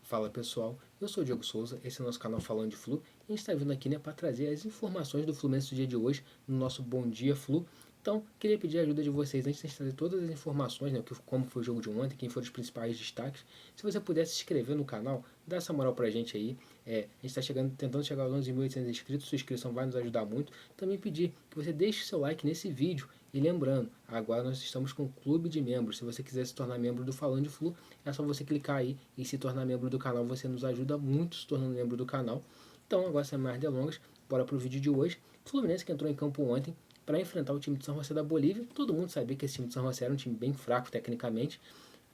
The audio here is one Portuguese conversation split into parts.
Fala pessoal, eu sou o Diego Souza, esse é o nosso canal Falando de Flu e a gente está vindo aqui para trazer as informações do Fluminense do dia de hoje no nosso Bom Dia Flu. Então, queria pedir a ajuda de vocês antes de a gente trazer todas as informações, como foi o jogo de ontem, quem foram os principais destaques. Se você pudesse se inscrever no canal, dá essa moral pra gente aí. A gente está tentando chegar aos 11.800 inscritos, sua inscrição vai nos ajudar muito. Também pedir que você deixe seu like nesse vídeo. E lembrando, agora nós estamos com um clube de membros. Se você quiser se tornar membro do Falando de Flu, é só você clicar aí e se tornar membro do canal. Você nos ajuda muito se tornando membro do canal. Então, agora sem mais delongas, bora pro vídeo de hoje. O Fluminense que entrou em campo ontem para enfrentar o time de São José da Bolívia. Todo mundo sabia que esse time de São José era um time bem fraco tecnicamente,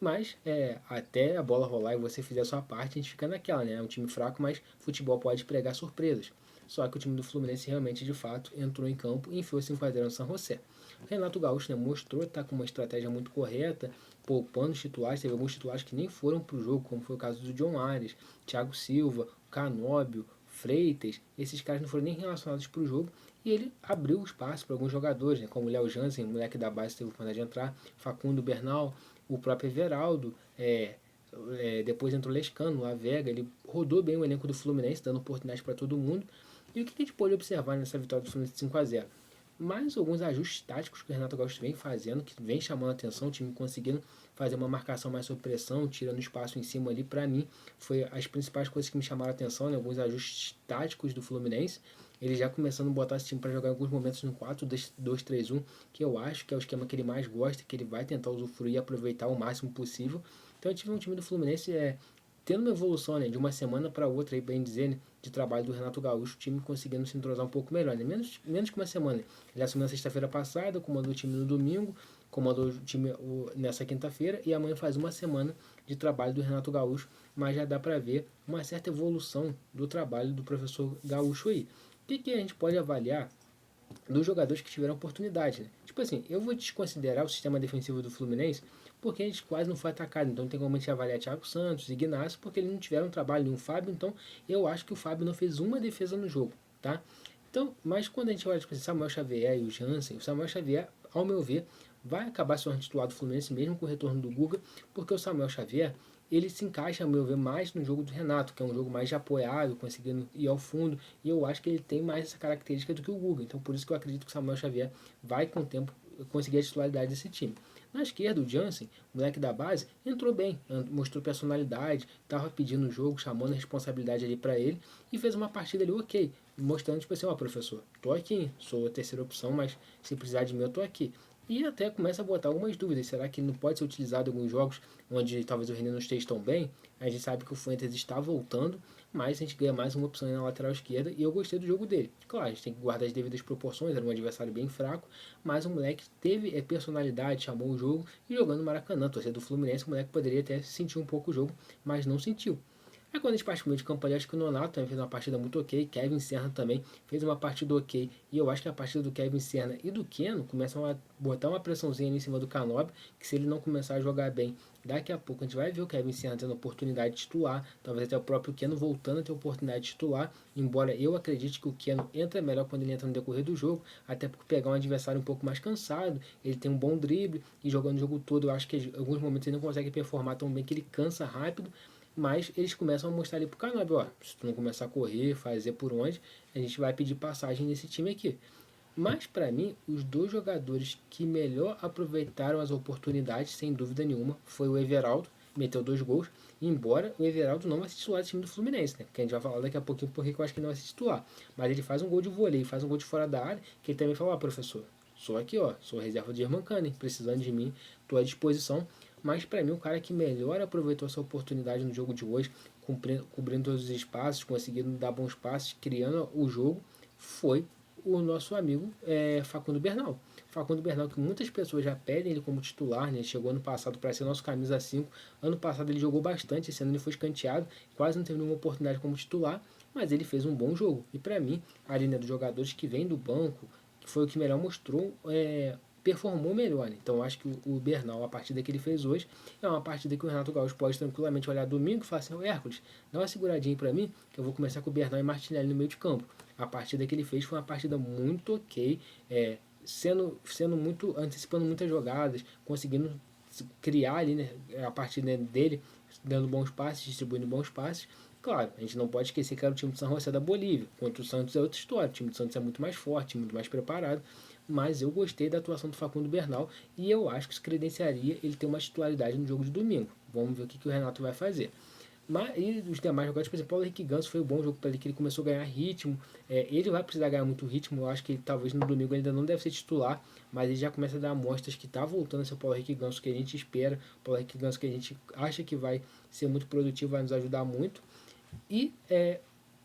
mas até a bola rolar e você fizer a sua parte, a gente fica naquela, né? É um time fraco, mas futebol pode pregar surpresas. Só que o time do Fluminense realmente, de fato, entrou em campo e enfiou 5-0 no São José. Renato Gaúcho, né, mostrou estar com uma estratégia muito correta, poupando os titulares. Teve alguns titulares que nem foram para o jogo, como foi o caso do John Ares, Thiago Silva, Canóbio, Freitas. Esses caras não foram nem relacionados para o jogo. E ele abriu o espaço para alguns jogadores, né, como o Léo Jansen, moleque da base, teve oportunidade de entrar, Facundo Bernal, o próprio Everaldo, depois entrou o Lescano, a Vega, ele rodou bem o elenco do Fluminense, dando oportunidade para todo mundo. E o que a gente pode observar nessa vitória do Fluminense 5-0? Mais alguns ajustes táticos que o Renato Gaúcho vem fazendo, que vem chamando a atenção, o time conseguindo fazer uma marcação mais sob pressão, tirando espaço em cima ali, para mim, foi as principais coisas que me chamaram a atenção, né? Alguns ajustes táticos do Fluminense, ele já começando a botar esse time para jogar em alguns momentos no 4-2-3-1, que eu acho que é o esquema que ele mais gosta, que ele vai tentar usufruir e aproveitar o máximo possível. Então eu tive um time do Fluminense tendo uma evolução, né, de uma semana para outra, aí, bem dizer, né, de trabalho do Renato Gaúcho, o time conseguindo se entrosar um pouco melhor, né, menos que uma semana. Ele assumiu na sexta-feira passada, comandou o time no domingo, comandou o time nessa quinta-feira e amanhã faz uma semana de trabalho do Renato Gaúcho, mas já dá para ver uma certa evolução do trabalho do professor Gaúcho aí. O que a gente pode avaliar dos jogadores que tiveram oportunidade, né? Tipo assim, eu vou desconsiderar o sistema defensivo do Fluminense porque a gente quase não foi atacado, então tem como a gente avaliar Thiago Santos e Ignacio porque eles não tiveram trabalho nenhum. Fábio, então eu acho que o Fábio não fez uma defesa no jogo, tá? Então, mas quando a gente olha tipo assim, Samuel Xavier e o Jansen, o Samuel Xavier, ao meu ver, vai acabar sendo titular do Fluminense mesmo com o retorno do Guga, porque o Samuel Xavier ele se encaixa, ao meu ver, mais no jogo do Renato, que é um jogo mais de apoiado, conseguindo ir ao fundo, e eu acho que ele tem mais essa característica do que o Guga. Então, por isso que eu acredito que o Samuel Xavier vai, com o tempo, conseguir a titularidade desse time. Na esquerda, o Jansen, moleque da base, entrou bem, mostrou personalidade, estava pedindo o jogo, chamando a responsabilidade ali para ele, e fez uma partida ali ok, mostrando, tipo assim, ó, professor, tô aqui, sou a terceira opção, mas se precisar de mim, eu tô aqui. E até começa a botar algumas dúvidas. Será que não pode ser utilizado em alguns jogos onde talvez o René não esteja tão bem? A gente sabe que o Fuentes está voltando, mas a gente ganha mais uma opção na lateral esquerda e eu gostei do jogo dele. Claro, a gente tem que guardar as devidas proporções, era um adversário bem fraco, mas o moleque teve personalidade, chamou o jogo e jogando no Maracanã. Torcedor do Fluminense, o moleque poderia até sentir um pouco o jogo, mas não sentiu. Aí quando a gente parte de campo, acho que o Nonato também fez uma partida muito ok, Kevin Serra também fez uma partida ok, e eu acho que a partida do Kevin Serra e do Keno começam a botar uma pressãozinha ali em cima do Canóbio, que se ele não começar a jogar bem, daqui a pouco a gente vai ver o Kevin Serra tendo oportunidade de titular, talvez até o próprio Keno voltando a ter oportunidade de titular, embora eu acredite que o Keno entra melhor quando ele entra no decorrer do jogo, até porque pegar um adversário um pouco mais cansado, ele tem um bom drible, e jogando o jogo todo, eu acho que em alguns momentos ele não consegue performar tão bem que ele cansa rápido, mas eles começam a mostrar ali pro Canóbio, ó, se tu não começar a correr, fazer por onde, a gente vai pedir passagem nesse time aqui. Mas para mim, os dois jogadores que melhor aproveitaram as oportunidades, sem dúvida nenhuma, foi o Everaldo, meteu 2 gols, embora o Everaldo não vai ser titular do time do Fluminense, né? Que a gente vai falar daqui a pouquinho porque eu acho que ele não vai ser titular. Mas ele faz um gol de vôlei, faz um gol de fora da área, que ele também fala, ó, professor, sou aqui, ó, sou reserva de Irmancane, precisando de mim, estou à disposição. Mas para mim, o cara que melhor aproveitou essa oportunidade no jogo de hoje, cobrindo todos os espaços, conseguindo dar bons passes, criando o jogo, foi o nosso amigo Facundo Bernal. Facundo Bernal, que muitas pessoas já pedem ele como titular, né? Ele chegou ano passado para ser nosso camisa 5. Ano passado ele jogou bastante, esse ano ele foi escanteado, quase não teve nenhuma oportunidade como titular, mas ele fez um bom jogo. E para mim, a linha dos jogadores que vem do banco, que foi o que melhor mostrou, performou melhor. Né? Então acho que o Bernal, a partida que ele fez hoje, é uma partida que o Renato Gaúcho pode tranquilamente olhar domingo e falar assim, Hércules, dá uma seguradinha para mim, que eu vou começar com o Bernal e Martinelli no meio de campo. A partida que ele fez foi uma partida muito ok, sendo muito, antecipando muitas jogadas, conseguindo criar ali, né, a partir dele, dando bons passes, distribuindo bons passes. Claro, a gente não pode esquecer que era o time de San José da Bolívia. Contra o Santos é outra história. O time do Santos é muito mais forte, muito mais preparado. Mas eu gostei da atuação do Facundo Bernal e eu acho que isso credenciaria ele ter uma titularidade no jogo de domingo. Vamos ver o que o Renato vai fazer. Mas e os demais jogadores, por exemplo, o Paulo Henrique Ganso foi um bom jogo para ele, que ele começou a ganhar ritmo. Ele vai precisar ganhar muito ritmo. Eu acho que ele, talvez no domingo ainda não deve ser titular, mas ele já começa a dar amostras que está voltando a ser o Paulo Henrique Ganso que a gente espera. O Paulo Henrique Ganso que a gente acha que vai ser muito produtivo, vai nos ajudar muito. E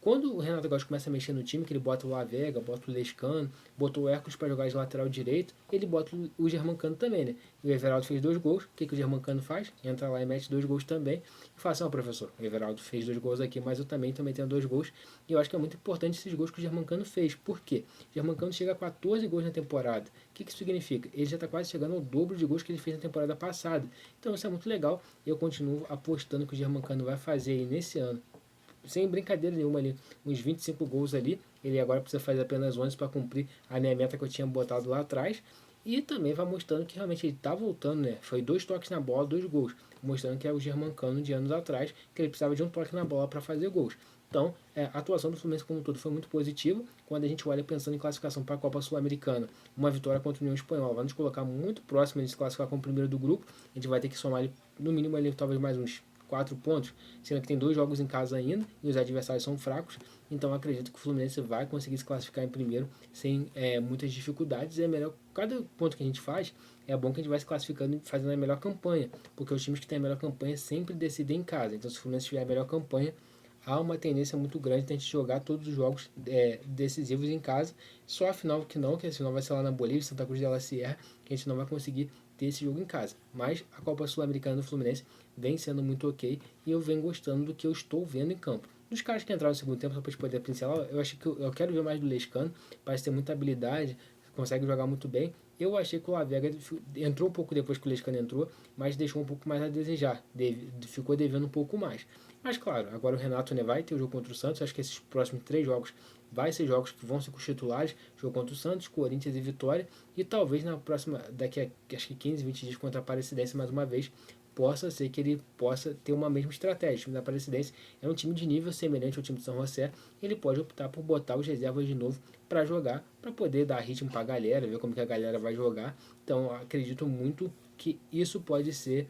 quando o Renato Gaúcho começa a mexer no time, que ele bota o Lavega, bota o Lescano, botou o Hércules para jogar de lateral direito, ele bota o Germancano também, né? E o Everaldo fez 2 gols, o que o Germancano faz? Entra lá e mete 2 gols também. E fala assim, ó, professor, o Everaldo fez 2 gols aqui, mas eu também estou metendo 2 gols. E eu acho que é muito importante esses gols que o Germancano fez. Por quê? O Germancano chega a 14 gols na temporada. O que isso significa? Ele já está quase chegando ao dobro de gols que ele fez na temporada passada. Então isso é muito legal. E eu continuo apostando que o Germancano vai fazer aí nesse ano, sem brincadeira nenhuma ali, uns 25 gols ali. Ele agora precisa fazer apenas 11 para cumprir a minha meta que eu tinha botado lá atrás. E também vai mostrando que realmente ele está voltando, né? Foi 2 toques na bola, 2 gols. Mostrando que é o Germancano de anos atrás, que ele precisava de um toque na bola para fazer gols. Então, a atuação do Fluminense como um todo foi muito positiva. Quando a gente olha pensando em classificação para a Copa Sul-Americana, uma vitória contra a União Espanhola vai nos colocar muito próximo de se classificar como primeiro do grupo. A gente vai ter que somar ali, no mínimo ali, talvez mais uns 4 pontos, sendo que tem 2 jogos em casa ainda e os adversários são fracos. Então acredito que o Fluminense vai conseguir se classificar em primeiro sem muitas dificuldades. É melhor, cada ponto que a gente faz, é bom que a gente vai se classificando e fazendo a melhor campanha, porque os times que têm a melhor campanha sempre decidem em casa. Então se o Fluminense tiver a melhor campanha, há uma tendência muito grande de a gente jogar todos os jogos decisivos em casa. Só a final que a final vai ser lá na Bolívia, Santa Cruz de la Sierra, que a gente não vai conseguir ter esse jogo em casa. Mas a Copa Sul-Americana do Fluminense vem sendo muito ok e eu venho gostando do que eu estou vendo em campo. Dos caras que entraram no segundo tempo, só para poder pincelar, eu acho que eu quero ver mais do Lescano, parece ter muita habilidade, consegue jogar muito bem. Eu achei que o Lavega entrou um pouco depois que o Lescano entrou, mas deixou um pouco mais a desejar, ficou devendo um pouco mais. Mas claro, agora o Renato, né, vai ter o jogo contra o Santos, acho que esses próximos 3 jogos vai ser jogos que vão ser com os titulares, jogo contra o Santos, Corinthians e Vitória, e talvez na próxima, daqui a acho que 15, 20 dias contra a Aparecidense mais uma vez, possa ser que ele possa ter uma mesma estratégia. O time da Aparecidense é um time de nível semelhante ao time de São José, ele pode optar por botar os reservas de novo para jogar, para poder dar ritmo para a galera, ver como que a galera vai jogar. Então acredito muito que isso pode ser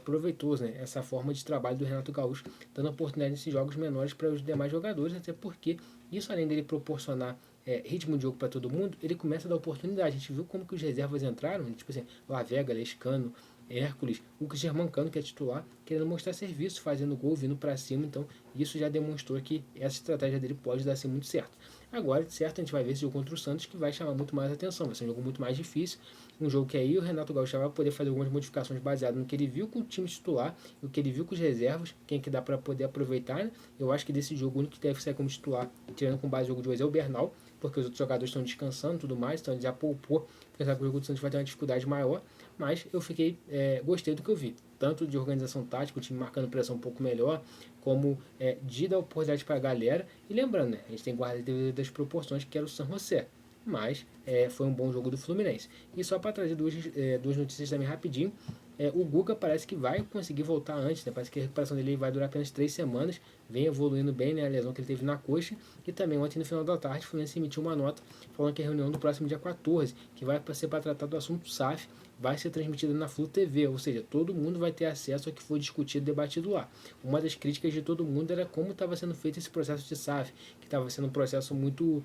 proveitoso, né? Essa forma de trabalho do Renato Gaúcho, dando oportunidade nesses jogos menores para os demais jogadores, até porque isso, além dele proporcionar ritmo de jogo para todo mundo, ele começa a dar oportunidade. A gente viu como que os reservas entraram, tipo assim, Lavega, Lescano, Hércules, o Germancano, que é titular, querendo mostrar serviço, fazendo gol, vindo para cima. Então isso já demonstrou que essa estratégia dele pode dar assim muito certo. Agora, de certo, a gente vai ver esse jogo contra o Santos, que vai chamar muito mais atenção. Vai ser um jogo muito mais difícil, um jogo que aí o Renato Gaúcho vai poder fazer algumas modificações baseadas no que ele viu com o time titular, no que ele viu com os reservas, quem que dá para poder aproveitar, né? Eu acho que desse jogo o único que deve sair como titular, tirando com base o jogo de hoje, é o Bernal, porque os outros jogadores estão descansando e tudo mais, então ele já poupou, apesar que o jogo do Santos vai ter uma dificuldade maior, mas eu gostei do que eu vi, tanto de organização tática, o time marcando pressão um pouco melhor, como de dar oportunidade para a galera. E lembrando, né, a gente tem guarda das proporções, que era o San José, mas foi um bom jogo do Fluminense. E só para trazer duas notícias também rapidinho, o Guga parece que vai conseguir voltar antes, né? Parece que a recuperação dele vai durar apenas 3 semanas, vem evoluindo bem, né? A lesão que ele teve na coxa. E também ontem no final da tarde o Fluminense emitiu uma nota falando que a reunião do próximo dia 14, que vai ser para tratar do assunto SAF, vai ser transmitida na Flu TV, ou seja, todo mundo vai ter acesso ao que foi discutido e debatido lá. Uma das críticas de todo mundo era como estava sendo feito esse processo de SAF, que estava sendo um processo muito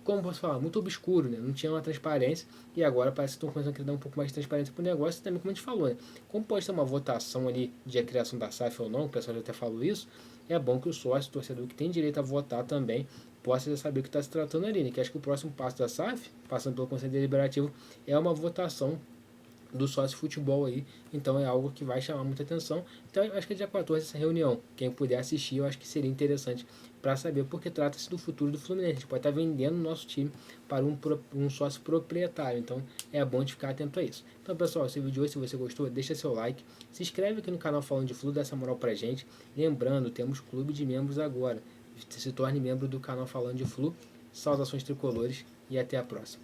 como posso falar, muito obscuro, né? Não tinha uma transparência, e agora parece que estão começando a querer dar um pouco mais de transparência para o negócio, e também como a gente falou, né? Como pode ter uma votação ali de a criação da SAF ou não, o pessoal já até falou isso, é bom que o sócio, o torcedor que tem direito a votar também, possa saber o que está se tratando ali, né? Que acho que o próximo passo da SAF, passando pelo Conselho Deliberativo, é uma votação do sócio futebol aí, então é algo que vai chamar muita atenção. Então eu acho que é dia 14 essa reunião, quem puder assistir, eu acho que seria interessante para saber, porque trata-se do futuro do Fluminense. A gente pode estar vendendo o nosso time para um sócio proprietário, então é bom de ficar atento a isso. Então pessoal, esse vídeo de hoje, se você gostou, deixa seu like, se inscreve aqui no canal Falando de Flu, dá essa moral pra gente. Lembrando, temos clube de membros agora, se torne membro do canal Falando de Flu. Saudações tricolores e até a próxima.